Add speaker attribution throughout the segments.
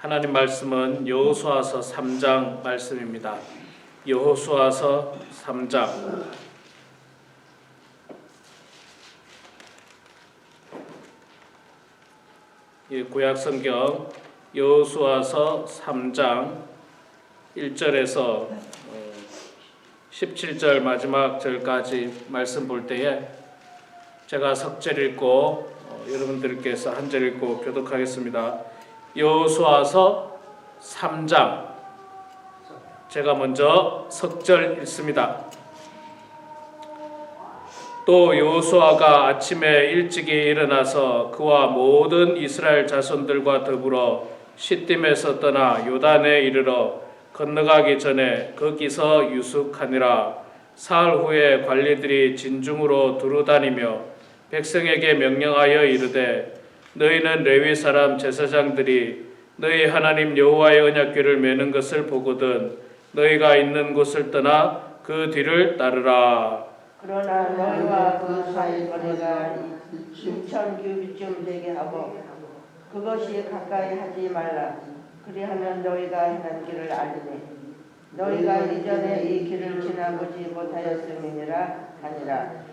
Speaker 1: 하나님 말씀은 여호수아서 3장 말씀입니다. 여호수아서 3장 구약 성경 여호수아서 3장 1절에서 17절 마지막 절까지 말씀 볼 때에 제가 석절 읽고 여러분들께서 한 절 읽고 교독하겠습니다. 여호수아서 3장 제가 먼저 석절 읽습니다. 또 여호수아가 아침에 일찍이 일어나서 그와 모든 이스라엘 자손들과 더불어 시딤에서 떠나 요단에 이르러 건너가기 전에 거기서 유숙하니라. 사흘 후에 관리들이 진중으로 두루다니며 백성에게 명령하여 이르되 너희는 레위 사람 제사장들이 너희 하나님 여호와의 언약궤를 메는 것을 보거든 너희가 있는 곳을 떠나 그 뒤를 따르라.
Speaker 2: 그러나 너희와 그 사이 거리가 6천 규빗쯤 되게 하고 그것이 가까이 하지 말라. 그리하면 너희가 행한 길을 알리니 너희가 이전에 이 길을 지나보지 못하였음이니라 하니라.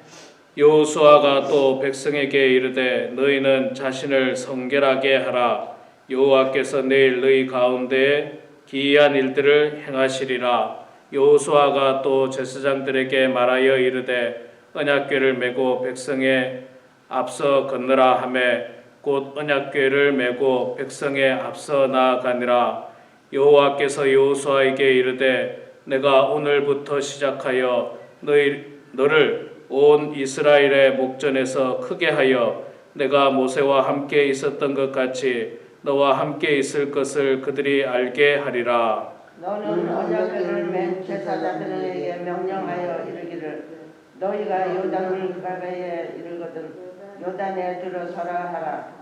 Speaker 1: 여호수아가 또 백성에게 이르되 너희는 자신을 성결하게 하라. 여호와께서 내일 너희 가운데에 기이한 일들을 행하시리라. 여호수아가 또 제사장들에게 말하여 이르되 언약궤를 메고 백성에 앞서 건너라 하매 곧 언약궤를 메고 백성에 앞서 나아가니라. 여호와께서 여호수아에게 이르되 내가 오늘부터 시작하여 너를 온 이스라엘의 목전에서 크게 하여 내가 모세와 함께 있었던 것 같이 너와 함께 있을 것을 그들이 알게 하리라.
Speaker 2: 너는 언약궤를 맨 제사장들에게 명령하여 이르기를 너희가 요단을 가까이에 이르거든 요단에 들어서라 하라.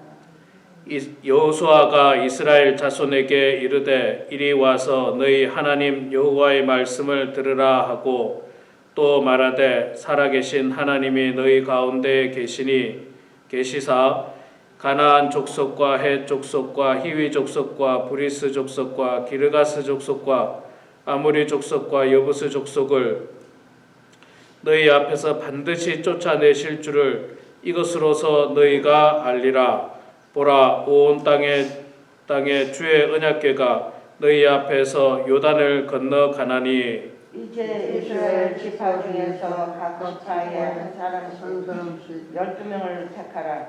Speaker 1: 여호수아가 이스라엘 자손에게 이르되 이리 와서 너희 하나님 여호와의 말씀을 들으라 하고 또 말하되 살아계신 하나님이 너희 가운데 계시사 가나안 족속과 헷 족속과 히위 족속과 브리스 족속과 기르가스 족속과 아모리 족속과 여부스 족속을 너희 앞에서 반드시 쫓아내실 줄을 이것으로서 너희가 알리라. 보라, 온 땅에 주의 언약궤가 너희 앞에서 요단을 건너 가나니
Speaker 2: 이제 이스라엘 지파 중에서 각 지파에 한 사람씩 12명을 택하라.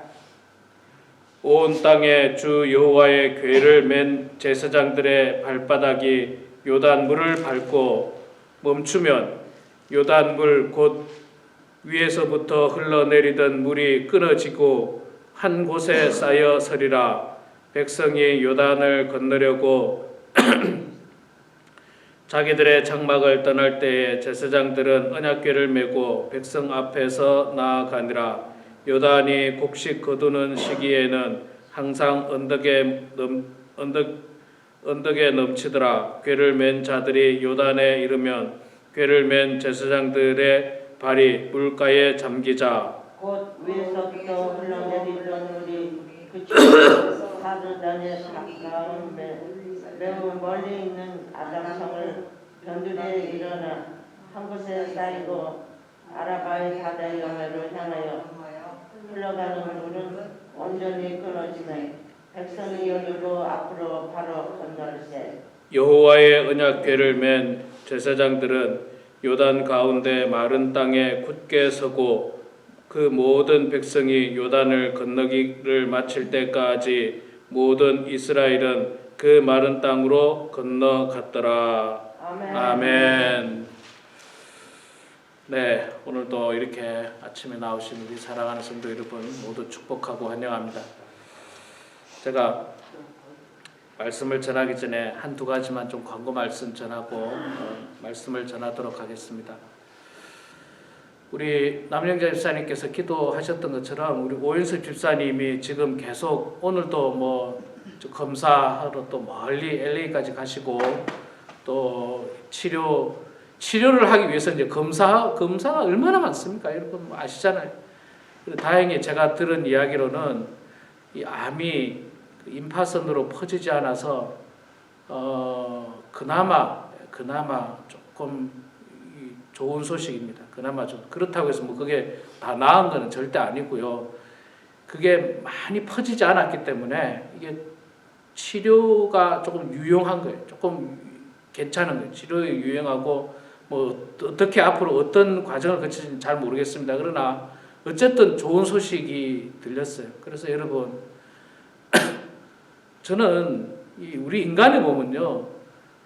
Speaker 1: 온 땅에 주 여호와의 궤를 맨 제사장들의 발바닥이 요단 물을 밟고 멈추면 요단 물 곧 위에서부터 흘러내리던 물이 끊어지고 한 곳에 쌓여 서리라. 백성이 요단을 건너려고 자기들의 장막을 떠날 때에 제사장들은 언약궤를 메고 백성 앞에서 나아가니라. 요단이 곡식 거두는 시기에는 항상 언덕에 넘치더라. 궤를 맨 자들이 요단에 이르면 궤를 맨 제사장들의 발이 물가에 잠기자
Speaker 2: 곧 위에서부터 흘러내리던 물이 그치고 하르단에 가까운 매우 멀리 있는 아담성을 변두리에 일어나 한 곳에 쌓이고 아라바의 바다의 영해로 향하여 흘러가는 물은 온전히 끊어지매 백성이 여기로 앞으로 바로 건널세.
Speaker 1: 여호와의 언약궤를 맨 제사장들은 요단 가운데 마른 땅에 굳게 서고 그 모든 백성이 요단을 건너기를 마칠 때까지 모든 이스라엘은 그 마른 땅으로 건너갔더라. 아멘. 네, 오늘도 이렇게 아침에 나오신 우리 사랑하는 성도 여러분 모두 축복하고 환영합니다. 제가 말씀을 전하기 전에 한두 가지만 좀 광고 말씀 전하고 말씀을 전하도록 하겠습니다. 우리 남영자 집사님께서 기도하셨던 것처럼 우리 오윤석 집사님이 지금 계속 오늘도 검사하러 또 멀리 LA까지 가시고 또 치료를 하기 위해서 이제 검사가 얼마나 많습니까? 여러분 아시잖아요. 다행히 제가 들은 이야기로는 이 암이 임파선으로 퍼지지 않아서 그나마 조금 좋은 소식입니다. 그나마 좀 그렇다고 해서 뭐 그게 다 나은 거는 절대 아니고요. 그게 많이 퍼지지 않았기 때문에 이게 치료가 조금 유용한 거예요. 조금 괜찮은 거예요. 치료에 유용하고 뭐 어떻게 앞으로 어떤 과정을 거칠지 잘 모르겠습니다. 그러나 어쨌든 좋은 소식이 들렸어요. 그래서 여러분 저는 우리 인간의 몸은요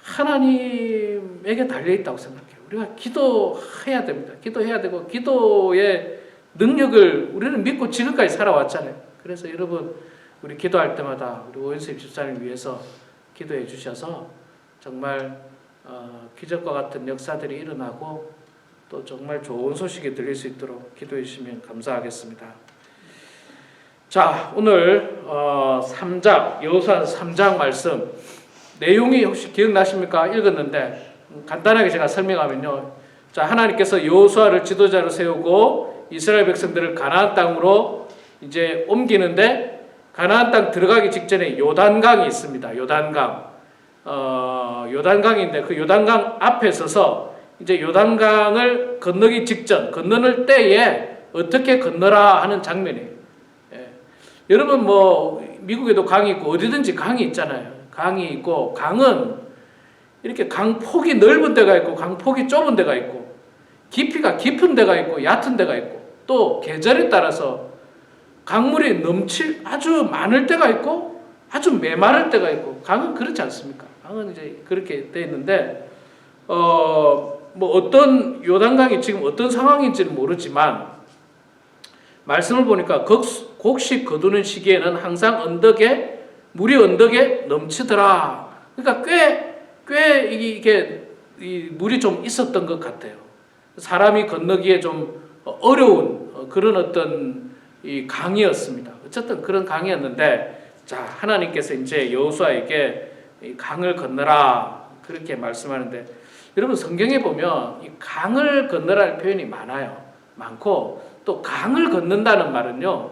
Speaker 1: 하나님에게 달려 있다고 생각해요. 우리가 기도해야 됩니다. 기도해야 되고 기도의 능력을 우리는 믿고 지금까지 살아왔잖아요. 그래서 여러분 우리 기도할 때마다 우리 오연섭 집사님 위해서 기도해 주셔서 정말 기적과 같은 역사들이 일어나고 또 정말 좋은 소식이 들릴 수 있도록 기도해 주시면 감사하겠습니다. 자, 오늘 3장 여호수아 3장 말씀 내용이 혹시 기억나십니까? 읽었는데 간단하게 제가 설명하면요. 자, 하나님께서 여호수아를 지도자로 세우고 이스라엘 백성들을 가나안 땅으로 이제 옮기는데 가나안 땅 들어가기 직전에 요단강이 있습니다. 요단강인데 그 요단강 앞에 서서 이제 요단강을 건너기 직전, 건너는 때에 어떻게 건너라 하는 장면이에요. 예. 여러분 뭐 미국에도 강이 있고 어디든지 강이 있잖아요. 강이 있고 강은 이렇게 강폭이 넓은 데가 있고 강폭이 좁은 데가 있고 깊이가 깊은 데가 있고 얕은 데가 있고 또 계절에 따라서 강물이 넘칠 아주 많을 때가 있고 아주 메마를 때가 있고 강은 그렇지 않습니까? 강은 이제 그렇게 돼 있는데 뭐 어떤 요단강이 지금 어떤 상황인지는 모르지만 말씀을 보니까 곡식 거두는 시기에는 항상 물이 언덕에 넘치더라. 그러니까 꽤 이게 물이 좀 있었던 것 같아요. 사람이 건너기에 좀 어려운 그런 어떤 이 강이었습니다. 어쨌든 그런 강이었는데 자 하나님께서 이제 여호수아에게 이 강을 건너라 그렇게 말씀하는데 여러분 성경에 보면 이 강을 건너라는 표현이 많고 또 강을 건넌다는 말은요.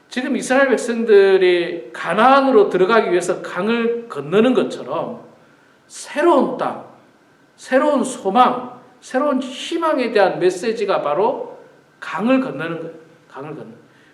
Speaker 1: 지금 이스라엘 백성들이 가나안으로 들어가기 위해서 강을 건너는 것처럼 새로운 땅, 새로운 소망, 새로운 희망에 대한 메시지가 바로 강을 건너는 거예요. 강을 건너.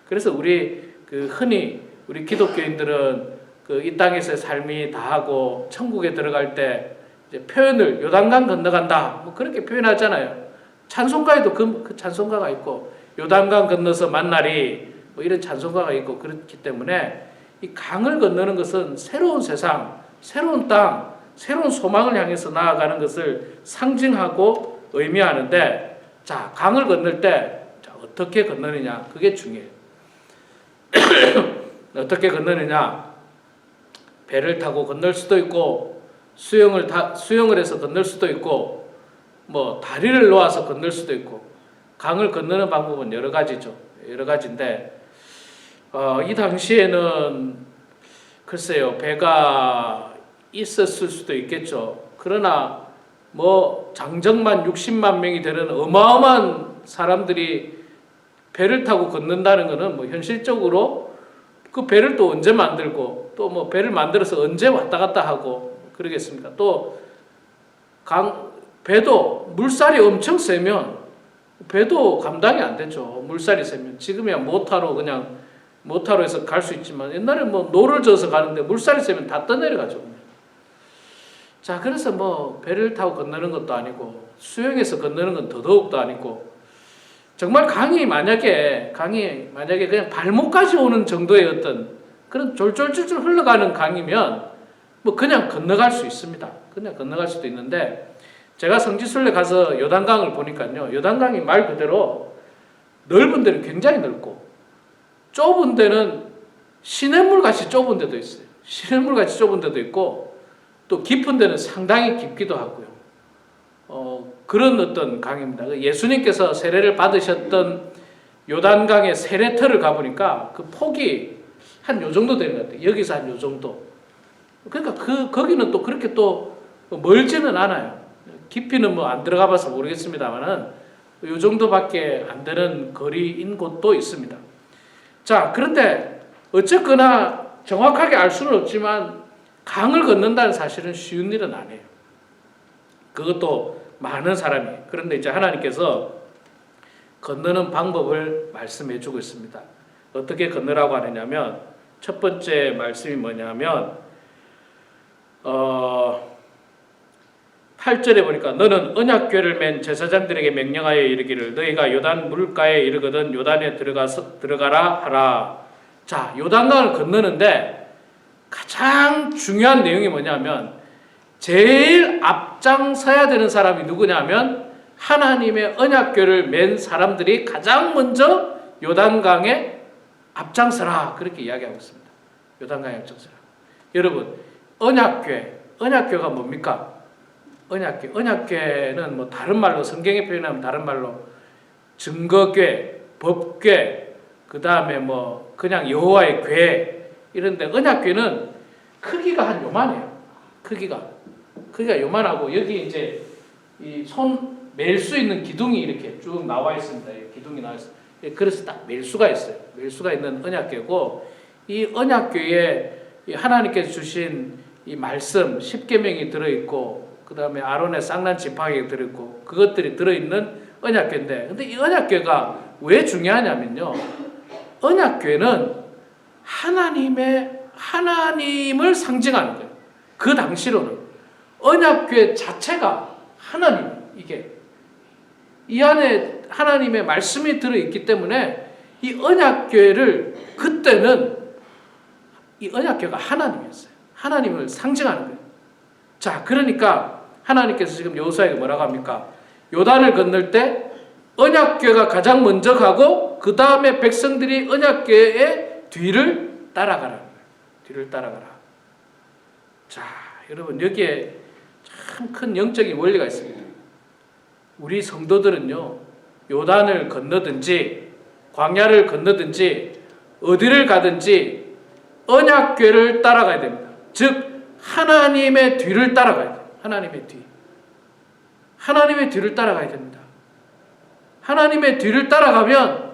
Speaker 1: 그래서 흔히 우리 기독교인들은 이 땅에서의 삶이 다하고 천국에 들어갈 때 이제 표현을 요단강 건너간다 뭐 그렇게 표현하잖아요. 찬송가에도 그 찬송가가 있고 요단강 건너서 만나리 뭐 이런 찬송가가 있고 그렇기 때문에 이 강을 건너는 것은 새로운 세상, 새로운 땅, 새로운 소망을 향해서 나아가는 것을 상징하고 의미하는데 자 강을 건널 때 자, 어떻게 건너느냐 그게 중요해요. 어떻게 건너느냐 배를 타고 건널 수도 있고 수영을 해서 건널 수도 있고 뭐 다리를 놓아서 건널 수도 있고 강을 건너는 방법은 여러 가지죠. 여러 가지인데 이 당시에는 글쎄요 배가 있었을 수도 있겠죠. 그러나 뭐 장정만 60만 명이 되는 어마어마한 사람들이 배를 타고 건넌다는 것은 뭐 현실적으로 그 배를 또 언제 만들고 또 뭐 배를 만들어서 언제 왔다 갔다 하고 그러겠습니까? 또 배도 물살이 엄청 세면 배도 감당이 안 되죠. 물살이 세면 지금이야 모타로에서 갈 수 있지만 옛날에 뭐 노를 져서 가는데 물살이 세면 다 떠내려가죠. 자 그래서 뭐 배를 타고 건너는 것도 아니고 수영해서 건너는 건 더더욱도 아니고 정말 강이 만약에 그냥 발목까지 오는 정도의 어떤 그런 졸졸졸졸 흘러가는 강이면 뭐 그냥 건너갈 수 있습니다. 그냥 건너갈 수도 있는데 제가 성지순례 가서 요단강을 보니까요. 요단강이 말 그대로 넓은 데는 굉장히 넓고 좁은 데는 시냇물 같이 좁은 데도 있어요. 시냇물 같이 좁은 데도 있고 또 깊은 데는 상당히 깊기도 하고요. 그런 어떤 강입니다. 예수님께서 세례를 받으셨던 요단강의 세례터를 가보니까 그 폭이 한 요 정도 되는 것 같아요. 여기서 한 요 정도. 그러니까 거기는 또 그렇게 또 멀지는 않아요. 깊이는 뭐 안 들어가 봐서 모르겠습니다만은 요 정도밖에 안 되는 거리인 곳도 있습니다. 자, 그런데 어쨌거나 정확하게 알 수는 없지만 강을 건넌다는 사실은 쉬운 일은 아니에요. 그것도 많은 사람이. 그런데 이제 하나님께서 건너는 방법을 말씀해 주고 있습니다. 어떻게 건너라고 하느냐면 첫 번째 말씀이 뭐냐면 8절에 보니까 너는 언약궤를 맨 제사장들에게 명령하여 이르기를 너희가 요단 물가에 이르거든 요단에 들어가라 하라. 자, 요단강을 건너는데 가장 중요한 내용이 뭐냐면 제일 앞장서야 되는 사람이 누구냐면 하나님의 언약궤를 맨 사람들이 가장 먼저 요단강에 앞장서라. 그렇게 이야기하고 있습니다. 요단강에 앞장서라. 여러분, 언약궤가 뭡니까? 언약궤는 뭐 다른 말로 성경에 표현하면 다른 말로 증거궤, 법궤, 그 다음에 뭐 그냥 여호와의 궤 이런데 언약궤는 크기가 한 요만해요. 크기가 요만하고 여기 이제 이 손 멜 수 있는 기둥이 이렇게 쭉 나와 있습니다. 기둥이 나와 있어요. 그래서 딱 멜 수가 있어요. 멜 수가 있는 언약궤고 이 언약궤에 하나님께서 주신 이 말씀 10계명이 들어 있고 그 다음에 아론의 쌍난 지팡이가 들어있고 그것들이 들어있는 언약궤인데 근데 이 언약궤가 왜 중요하냐면요. 언약궤는 하나님을 상징하는 거예요. 그 당시로는 언약궤 자체가 하나님 이게 이 안에 하나님의 말씀이 들어있기 때문에 이 언약궤를 그때는 이 언약궤가 하나님이었어요. 하나님을 상징하는 거예요. 자, 그러니까 하나님께서 지금 여호수아에게 뭐라고 합니까? 요단을 건널 때 언약궤가 가장 먼저 가고 그 다음에 백성들이 언약궤의 뒤를 따라가라. 뒤를 따라가라. 자, 여러분 여기에 참 큰 영적인 원리가 있습니다. 우리 성도들은요, 요단을 건너든지 광야를 건너든지 어디를 가든지 언약궤를 따라가야 됩니다. 즉 하나님의 뒤를 따라가야 돼요. 하나님의 뒤를 따라가야 됩니다. 하나님의 뒤를 따라가면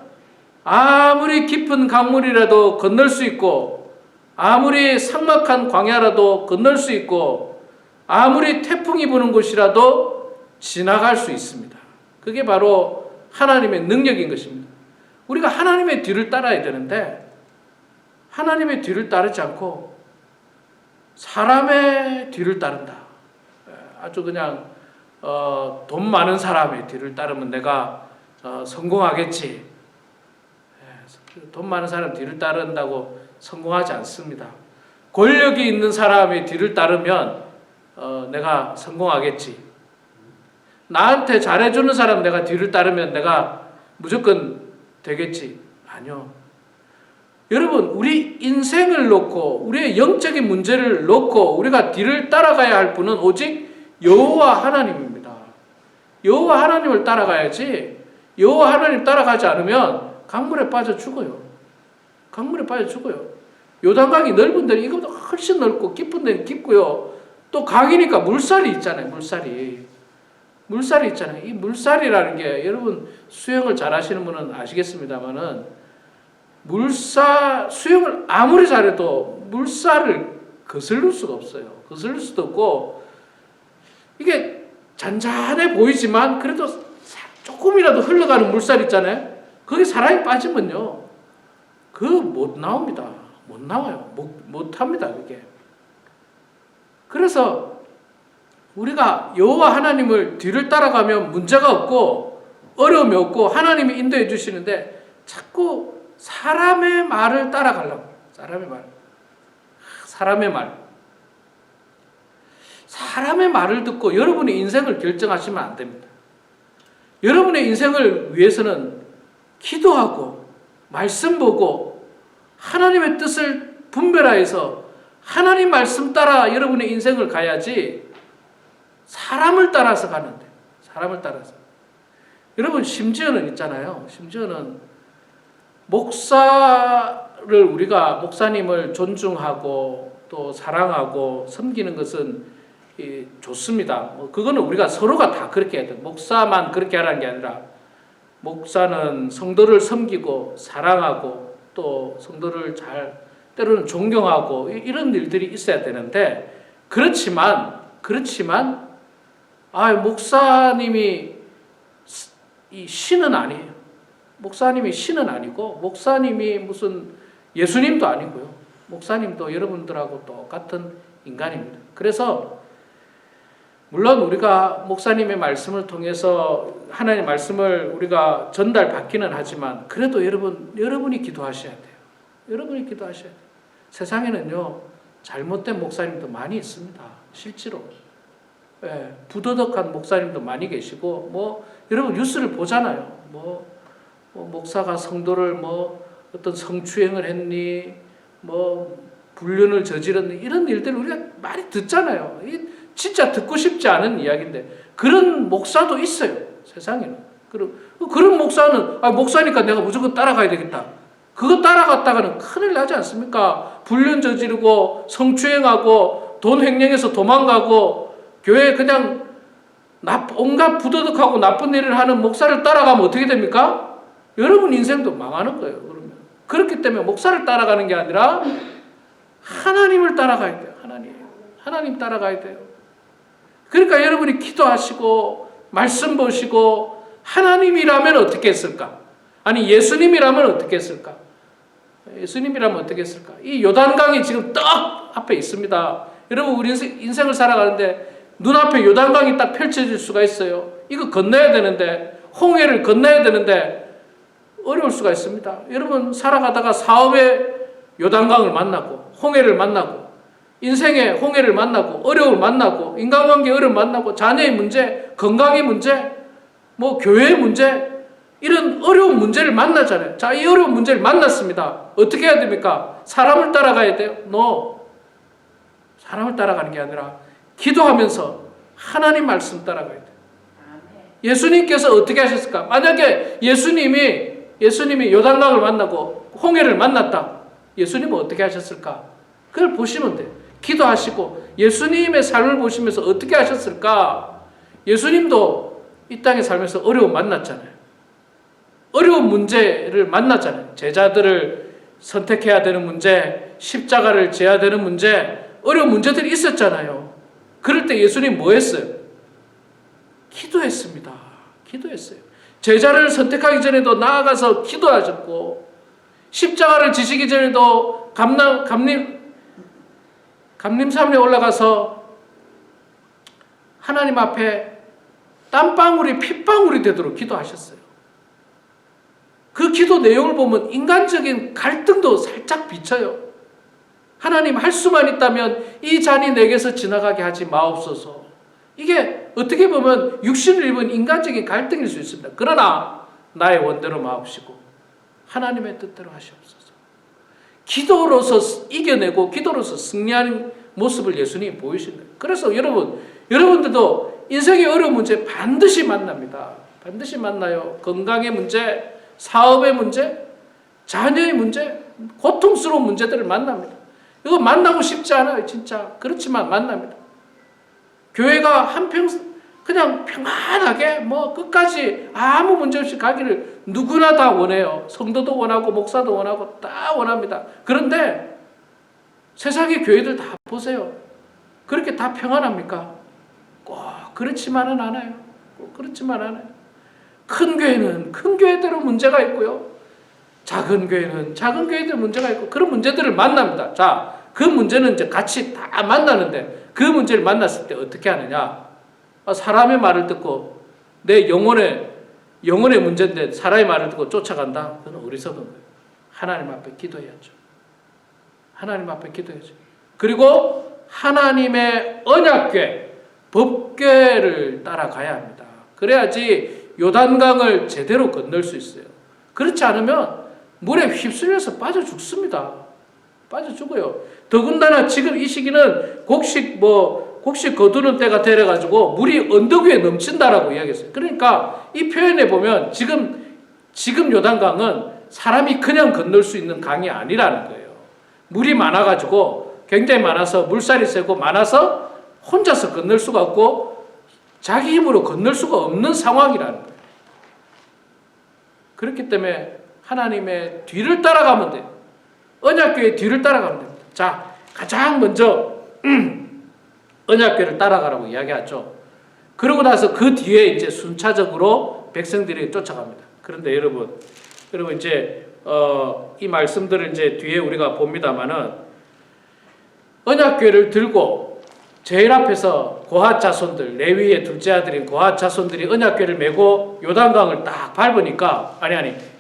Speaker 1: 아무리 깊은 강물이라도 건널 수 있고 아무리 삭막한 광야라도 건널 수 있고 아무리 태풍이 부는 곳이라도 지나갈 수 있습니다. 그게 바로 하나님의 능력인 것입니다. 우리가 하나님의 뒤를 따라야 되는데 하나님의 뒤를 따르지 않고 사람의 뒤를 따른다. 아주 그냥 돈 많은 사람의 뒤를 따르면 내가 성공하겠지. 돈 많은 사람 뒤를 따른다고 성공하지 않습니다. 권력이 있는 사람의 뒤를 따르면 내가 성공하겠지. 나한테 잘해주는 사람 내가 뒤를 따르면 내가 무조건 되겠지. 아니요. 여러분, 우리 인생을 놓고 우리의 영적인 문제를 놓고 우리가 뒤를 따라가야 할 분은 오직 여호와 하나님입니다. 여호와 하나님을 따라가야지. 여호와 하나님 따라가지 않으면 강물에 빠져 죽어요. 요단강이 넓은 데는 이거보다 훨씬 넓고 깊은 데는 깊고요. 또 강이니까 물살이 있잖아요. 물살이 있잖아요. 이 물살이라는 게 여러분 수영을 잘 하시는 분은 아시겠습니다만은 수영을 아무리 잘해도 물살을 거슬릴 수가 없어요. 거슬릴 수도 없고 이게 잔잔해 보이지만 그래도 조금이라도 흘러가는 물살 있잖아요. 거기 사람이 빠지면요. 그거 못 나옵니다. 못 나와요. 못 합니다. 그게. 그래서 우리가 여호와 하나님을 뒤를 따라가면 문제가 없고 어려움이 없고 하나님이 인도해 주시는데 자꾸 사람의 말을 따라가려고. 사람의 말을 듣고 여러분의 인생을 결정하시면 안 됩니다. 여러분의 인생을 위해서는 기도하고 말씀 보고 하나님의 뜻을 분별하여서 하나님 말씀 따라 여러분의 인생을 가야지 사람을 따라서 가는데 여러분 심지어는 있잖아요. 심지어는 목사님을 존중하고 또 사랑하고 섬기는 것은 좋습니다. 그거는 우리가 서로가 다 그렇게 해야 돼요. 목사만 그렇게 하라는 게 아니라 목사는 성도를 섬기고 사랑하고 또 성도를 잘 때로는 존경하고 이런 일들이 있어야 되는데 그렇지만 목사님이 이 신은 아니에요. 목사님이 신은 아니고 목사님이 무슨 예수님도 아니고요. 목사님도 여러분들하고 똑같은 인간입니다. 그래서 물론 우리가 목사님의 말씀을 통해서 하나님의 말씀을 우리가 전달받기는 하지만 그래도 여러분이 기도하셔야 돼요. 여러분이 기도하셔야 돼요. 세상에는요 잘못된 목사님도 많이 있습니다. 실제로 부도덕한 목사님도 많이 계시고 여러분 뉴스를 보잖아요. 목사가 성도를 어떤 성추행을 했니 불륜을 저질렀니 이런 일들을 우리가 많이 듣잖아요. 진짜 듣고 싶지 않은 이야기인데 그런 목사도 있어요. 세상에는. 그런 목사는 목사니까 내가 무조건 따라가야 되겠다. 그거 따라갔다가는 큰일 나지 않습니까? 불륜 저지르고 성추행하고 돈 횡령해서 도망가고 교회에 그냥 온갖 부도덕하고 나쁜 일을 하는 목사를 따라가면 어떻게 됩니까? 여러분 인생도 망하는 거예요. 그러면 그렇기 때문에 목사를 따라가는 게 아니라 하나님을 따라가야 돼요. 하나님 따라가야 돼요. 그러니까 여러분이 기도하시고 말씀 보시고 하나님이라면 어떻게 했을까? 아니 예수님이라면 어떻게 했을까? 예수님이라면 어떻게 했을까? 이 요단강이 지금 딱 앞에 있습니다. 여러분 우리 인생을 살아가는데 눈앞에 요단강이 딱 펼쳐질 수가 있어요. 이거 건너야 되는데 홍해를 건너야 되는데 어려울 수가 있습니다. 여러분 살아가다가 사업에 요단강을 만나고 홍해를 만나고 인생의 홍해를 만나고 어려움을 만나고 인간관계 어려움을 만나고 자녀의 문제, 건강의 문제, 교회의 문제 이런 어려운 문제를 만나잖아요. 자, 이 어려운 문제를 만났습니다. 어떻게 해야 됩니까? 사람을 따라가야 돼요? 사람을 따라가는 게 아니라 기도하면서 하나님 말씀 따라가야 돼요. 예수님께서 어떻게 하셨을까? 만약에 예수님이 요단강을 만나고 홍해를 만났다. 예수님은 어떻게 하셨을까? 그걸 보시면 돼요. 기도하시고 예수님의 삶을 보시면서 어떻게 하셨을까? 예수님도 이 땅에 살면서 어려움 만났잖아요. 어려운 문제를 만났잖아요. 제자들을 선택해야 되는 문제, 십자가를 져야 되는 문제, 어려운 문제들이 있었잖아요. 그럴 때 예수님 뭐 했어요? 기도했습니다. 기도했어요. 제자를 선택하기 전에도 나아가서 기도하셨고 십자가를 지시기 전에도 감림산에 올라가서 하나님 앞에 땀방울이 핏방울이 되도록 기도하셨어요. 그 기도 내용을 보면 인간적인 갈등도 살짝 비쳐요. 하나님 할 수만 있다면 이 잔이 내게서 지나가게 하지 마옵소서. 이게 어떻게 보면 육신을 입은 인간적인 갈등일 수 있습니다. 그러나 나의 원대로 마옵시고 하나님의 뜻대로 하시옵소서. 기도로서 이겨내고 기도로서 승리하는 모습을 예수님이 보이신 거예요. 그래서 여러분들도 인생의 어려운 문제 반드시 만납니다. 반드시 만나요. 건강의 문제, 사업의 문제, 자녀의 문제, 고통스러운 문제들을 만납니다. 이거 만나고 싶지 않아요, 진짜. 그렇지만 만납니다. 교회가 한평생 그냥 평안하게 끝까지 아무 문제 없이 가기를 누구나 다 원해요. 성도도 원하고 목사도 원하고 다 원합니다. 그런데 세상의 교회들 다 보세요. 그렇게 다 평안합니까? 꼭 그렇지만은 않아요. 꼭 그렇지만 않아요. 큰 교회는 큰 교회대로 문제가 있고요. 작은 교회는 작은 교회대로 문제가 있고 그런 문제들을 만납니다. 자, 그 문제는 이제 같이 다 만나는데 그 문제를 만났을 때 어떻게 하느냐? 사람의 말을 듣고 내 영혼의 문제인데 사람의 말을 듣고 쫓아간다? 그건 어리석은 거예요. 하나님 앞에 기도해야죠. 하나님 앞에 기도해야죠. 그리고 하나님의 언약궤, 법궤를 따라가야 합니다. 그래야지 요단강을 제대로 건널 수 있어요. 그렇지 않으면 물에 휩쓸려서 빠져 죽습니다. 빠져 죽어요. 더군다나 지금 이 시기는 곡식 거두는 때가 되어가지고 물이 언덕 위에 넘친다라고 이야기했어요. 그러니까 이 표현에 보면 지금 요단강은 사람이 그냥 건널 수 있는 강이 아니라는 거예요. 물이 많아가지고 굉장히 많아서 물살이 세고 많아서 혼자서 건널 수가 없고 자기 힘으로 건널 수가 없는 상황이라는 거예요. 그렇기 때문에 하나님의 뒤를 따라가면 돼요. 언약궤의 뒤를 따라가면 됩니다. 자, 가장 먼저 언약궤를 따라가라고 이야기하죠. 그러고 나서 그 뒤에 이제 순차적으로 백성들이 쫓아갑니다. 그런데 여러분 이제 이 말씀들을 이제 뒤에 우리가 봅니다만은 언약궤를 들고 제일 앞에서 고핫 자손들, 레위의 둘째 아들인 고핫 자손들이 언약궤를 메고 요단강을 딱 밟으니까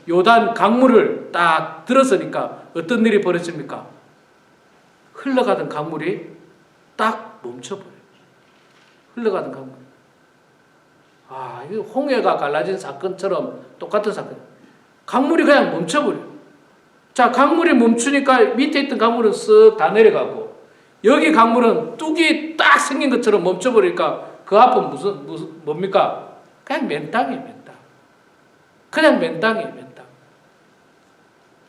Speaker 1: 요단 강물을 딱 들어서니까 어떤 일이 벌어집니까? 흘러가던 강물이 딱 멈춰버려요. 흘러가던 강물. 이거 홍해가 갈라진 사건처럼 똑같은 사건. 강물이 그냥 멈춰버려요. 자, 강물이 멈추니까 밑에 있던 강물은 쓱 다 내려가고 여기 강물은 뚝이 딱 생긴 것처럼 멈춰버리니까 그 앞은 무슨 뭡니까? 그냥 맨땅이에요, 맨땅. 그냥 맨땅이에요, 맨땅.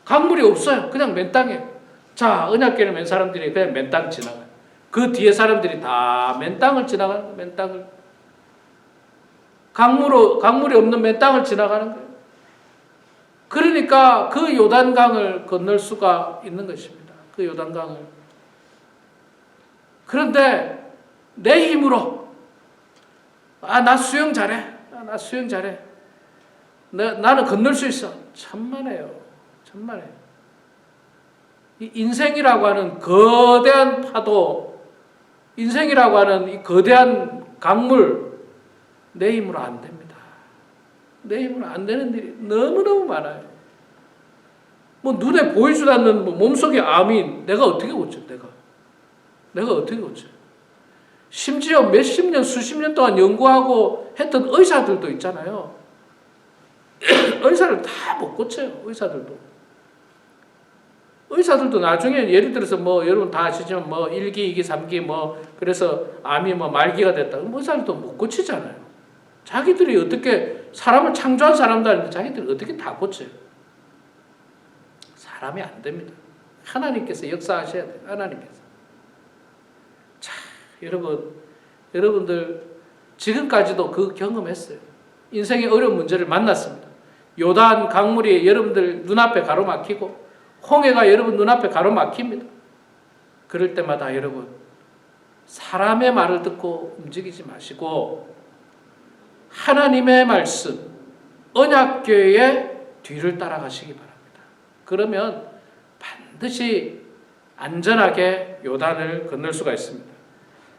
Speaker 1: 강물이 없어요. 그냥 맨땅이에요. 자, 언약궤를 맨 사람들이 그냥 맨땅 지나가요. 그 뒤에 사람들이 다 맨땅을 지나가는 거예요, 맨땅을. 강물이 없는 맨땅을 지나가는 거예요. 그러니까 그 요단강을 건널 수가 있는 것입니다. 그 요단강을. 그런데 내 힘으로 나 수영 잘해. 나 수영 잘해. 나는 건널 수 있어. 천만에요. 천만에요. 이 인생이라고 하는 거대한 파도, 인생이라고 하는 이 거대한 강물, 내 힘으로 안 됩니다. 내 힘으로 안 되는 일이 너무너무 많아요. 뭐 눈에 보이지도 않는 몸속의 암이 내가 어떻게 고쳐? 내가 어떻게 고쳐? 심지어 몇십 년, 수십 년 동안 연구하고 했던 의사들도 있잖아요. 의사를 다 못 고쳐요. 의사들도 나중에 예를 들어서 여러분 다 아시지만 1기, 2기, 3기 그래서 암이 말기가 됐다. 의사들도 못 고치잖아요. 자기들이 어떻게 사람을 창조한 사람도 아닌데 자기들이 어떻게 다 고쳐요? 사람이 안 됩니다. 하나님께서 역사하셔야 돼요. 하나님께서. 자, 여러분들 지금까지도 그 경험했어요. 인생의 어려운 문제를 만났습니다. 요단 강물이 여러분들 눈앞에 가로막히고 홍해가 여러분 눈앞에 가로막힙니다. 그럴 때마다 여러분 사람의 말을 듣고 움직이지 마시고 하나님의 말씀, 언약궤의 뒤를 따라가시기 바랍니다. 그러면 반드시 안전하게 요단을 건널 수가 있습니다.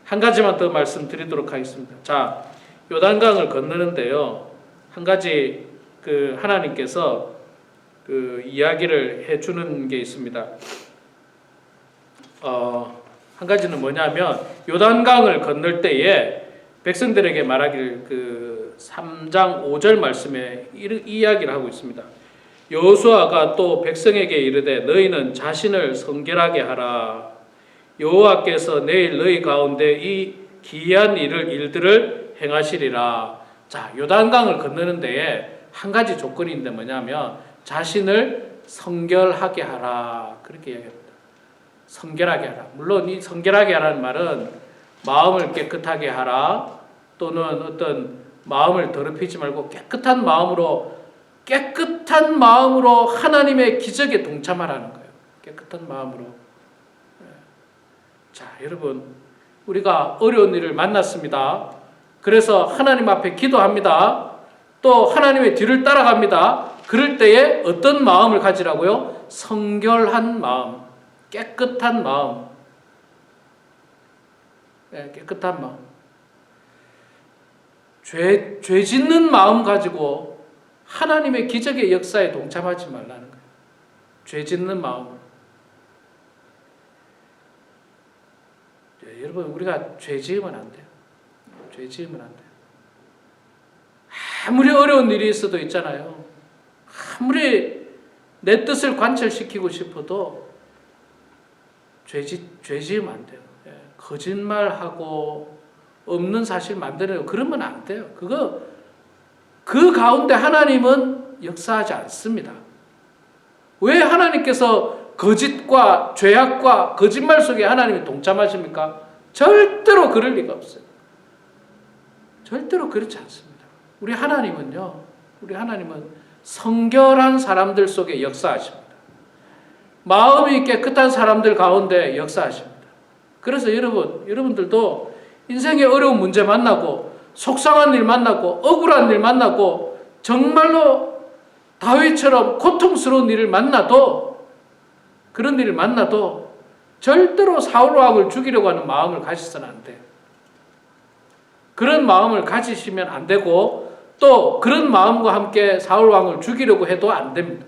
Speaker 1: 한 가지만 더 말씀드리도록 하겠습니다. 자, 요단강을 건너는데요. 한 가지 하나님께서 이야기를 해주는 게 있습니다. 한 가지는 뭐냐면 요단강을 건널 때에 백성들에게 말하길 3장 5절 말씀에 이 이야기를 하고 있습니다. 여호수아가 또 백성에게 이르되 너희는 자신을 성결하게 하라. 여호와께서 내일 너희 가운데 이 기이한 일들을 행하시리라. 자, 요단강을 건너는 데에 한 가지 조건인데 뭐냐면 자신을 성결하게 하라. 그렇게 이야기합니다. 성결하게 하라. 물론 이 성결하게 하라는 말은 마음을 깨끗하게 하라 또는 어떤 마음을 더럽히지 말고 깨끗한 마음으로 하나님의 기적에 동참하라는 거예요. 깨끗한 마음으로. 자, 여러분 우리가 어려운 일을 만났습니다. 그래서 하나님 앞에 기도합니다. 또 하나님의 뒤를 따라갑니다. 그럴 때에 어떤 마음을 가지라고요? 성결한 마음, 깨끗한 마음. 깨끗한 마음. 죄 짓는 마음 가지고 하나님의 기적의 역사에 동참하지 말라는 거예요. 죄 짓는 마음으로. 여러분 우리가 죄 지으면 안 돼요. 죄 지으면 안 돼요. 아무리 어려운 일이 있어도 있잖아요. 아무리 내 뜻을 관철시키고 싶어도 죄 지으면 안 돼요. 거짓말하고 없는 사실 만들어요. 그러면 안 돼요. 그 가운데 하나님은 역사하지 않습니다. 왜 하나님께서 거짓과 죄악과 거짓말 속에 하나님이 동참하십니까? 절대로 그럴 리가 없어요. 절대로 그렇지 않습니다. 우리 하나님은 성결한 사람들 속에 역사하십니다. 마음이 깨끗한 사람들 가운데 역사하십니다. 그래서 여러분들도 인생의 어려운 문제 만나고 속상한 일 만나고 억울한 일 만나고 정말로 다윗처럼 고통스러운 일을 만나도 그런 일을 만나도 절대로 사울 왕을 죽이려고 하는 마음을 가지서는 안 돼요. 그런 마음을 가지시면 안 되고 또 그런 마음과 함께 사울 왕을 죽이려고 해도 안 됩니다.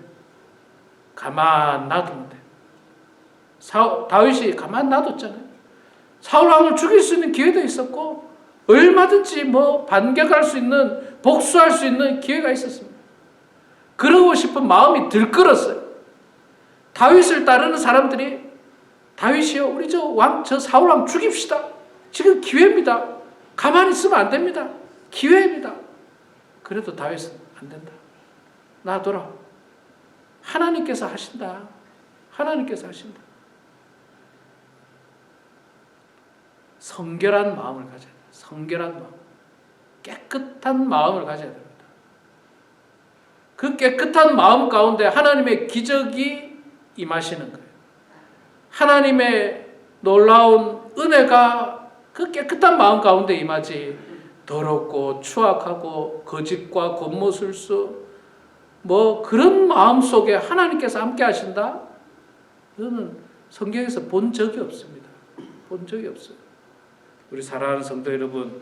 Speaker 1: 가만 놔두면 돼요. 다윗이 가만 놔뒀잖아요. 사울 왕을 죽일 수 있는 기회도 있었고 얼마든지 반격할 수 있는 복수할 수 있는 기회가 있었습니다. 그러고 싶은 마음이 들끓었어요. 다윗을 따르는 사람들이 다윗이요, 우리 저 사울 왕 죽입시다. 지금 기회입니다. 가만히 있으면 안 됩니다. 기회입니다. 그래도 다윗은 안 된다. 놔둬라. 하나님께서 하신다. 하나님께서 하신다. 성결한 마음을 가져야 돼요. 성결한 마음. 깨끗한 마음을 가져야 됩니다. 그 깨끗한 마음 가운데 하나님의 기적이 임하시는 거예요. 하나님의 놀라운 은혜가 그 깨끗한 마음 가운데 임하지 더럽고 추악하고 거짓과 겉모술수 그런 마음 속에 하나님께서 함께 하신다? 그거는 성경에서 본 적이 없습니다. 본 적이 없어요. 우리 사랑하는 성도 여러분,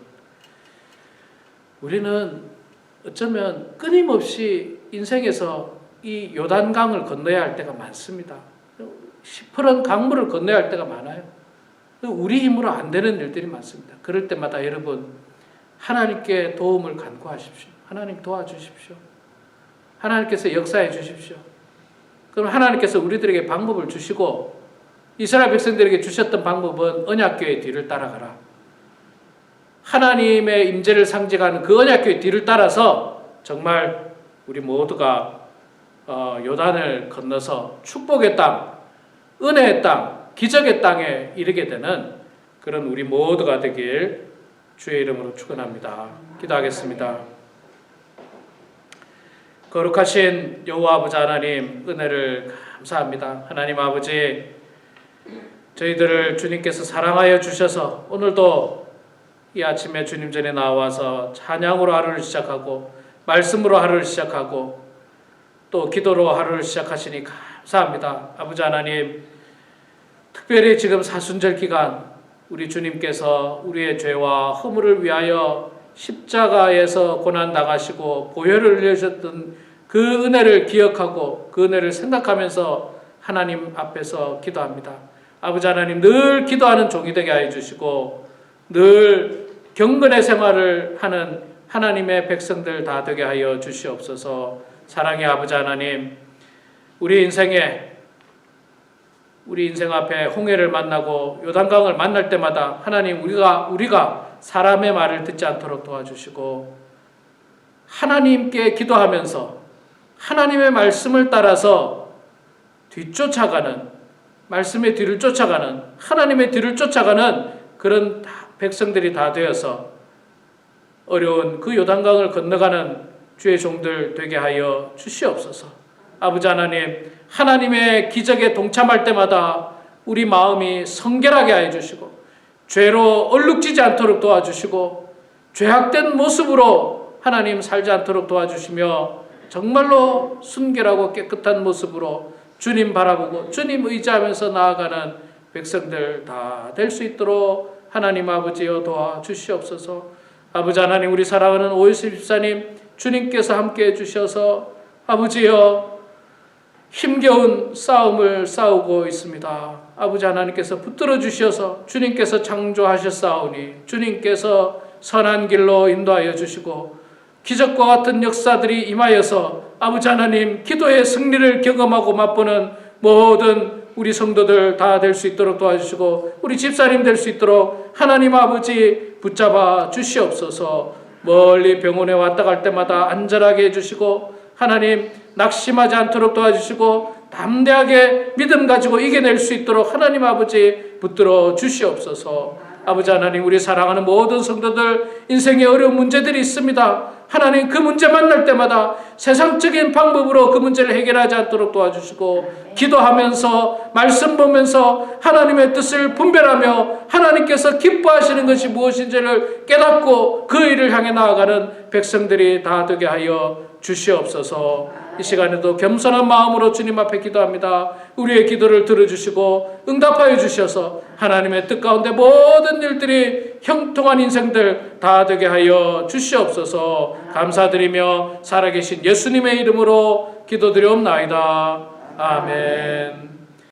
Speaker 1: 우리는 어쩌면 끊임없이 인생에서 이 요단강을 건너야 할 때가 많습니다. 시퍼런 강물을 건너야 할 때가 많아요. 우리 힘으로 안 되는 일들이 많습니다. 그럴 때마다 여러분 하나님께 도움을 간구하십시오. 하나님 도와주십시오. 하나님께서 역사해 주십시오. 그럼 하나님께서 우리들에게 방법을 주시고 이스라엘 백성들에게 주셨던 방법은 언약궤의 뒤를 따라가라. 하나님의 임재를 상징하는 그 언약궤의 뒤를 따라서 정말 우리 모두가 요단을 건너서 축복의 땅, 은혜의 땅, 기적의 땅에 이르게 되는 그런 우리 모두가 되길 주의 이름으로 축원합니다. 기도하겠습니다. 거룩하신 여호와 아버지 하나님, 은혜를 감사합니다. 하나님 아버지, 저희들을 주님께서 사랑하여 주셔서 오늘도 이 아침에 주님 전에 나와서 찬양으로 하루를 시작하고 말씀으로 하루를 시작하고 또 기도로 하루를 시작하시니 감사합니다. 아버지 하나님, 특별히 지금 사순절 기간 우리 주님께서 우리의 죄와 허물을 위하여 십자가에서 고난당하시고 보혈을 흘리셨던 그 은혜를 기억하고 그 은혜를 생각하면서 하나님 앞에서 기도합니다. 아버지 하나님, 늘 기도하는 종이 되게 하여 주시고 늘 경건의 생활을 하는 하나님의 백성들 다 되게 하여 주시옵소서. 사랑의 아버지 하나님, 우리 인생 앞에 홍해를 만나고 요단강을 만날 때마다 하나님, 우리가 사람의 말을 듣지 않도록 도와주시고 하나님께 기도하면서 하나님의 말씀을 따라서 말씀의 뒤를 쫓아가는 하나님의 뒤를 쫓아가는 그런 백성들이 다 되어서 어려운 그 요단강을 건너가는 주의 종들 되게 하여 주시옵소서. 아버지 하나님, 하나님의 기적에 동참할 때마다 우리 마음이 성결하게 하여 주시고 죄로 얼룩지지 않도록 도와주시고 죄악된 모습으로 하나님 살지 않도록 도와주시며 정말로 순결하고 깨끗한 모습으로 주님 바라보고 주님 의지하면서 나아가는 백성들 다 될 수 있도록 하나님 아버지여 도와주시옵소서. 아버지 하나님, 우리 사랑하는 오일수 집사님 주님께서 함께해 주셔서 아버지여 힘겨운 싸움을 싸우고 있습니다. 아버지 하나님께서 붙들어 주셔서 주님께서 창조하셨사오니 주님께서 선한 길로 인도하여 주시고 기적과 같은 역사들이 임하여서 아버지 하나님, 기도의 승리를 경험하고 맛보는 모든 우리 성도들 다 될 수 있도록 도와주시고 우리 집사님 될 수 있도록 하나님 아버지 붙잡아 주시옵소서. 멀리 병원에 왔다 갈 때마다 안전하게 해주시고 하나님 낙심하지 않도록 도와주시고 담대하게 믿음 가지고 이겨낼 수 있도록 하나님 아버지 붙들어 주시옵소서. 아버지 하나님, 우리 사랑하는 모든 성도들 인생에 어려운 문제들이 있습니다. 하나님, 그 문제 만날 때마다 세상적인 방법으로 그 문제를 해결하지 않도록 도와주시고, 기도하면서 말씀 보면서 하나님의 뜻을 분별하며 하나님께서 기뻐하시는 것이 무엇인지를 깨닫고 그 일을 향해 나아가는 백성들이 다 되게 하여 주시옵소서. 이 시간에도 겸손한 마음으로 주님 앞에 기도합니다. 우리의 기도를 들어주시고 응답하여 주셔서 하나님의 뜻 가운데 모든 일들이 형통한 인생들 다 되게 하여 주시옵소서. 감사드리며 살아계신 예수님의 이름으로 기도드리옵나이다. 아멘.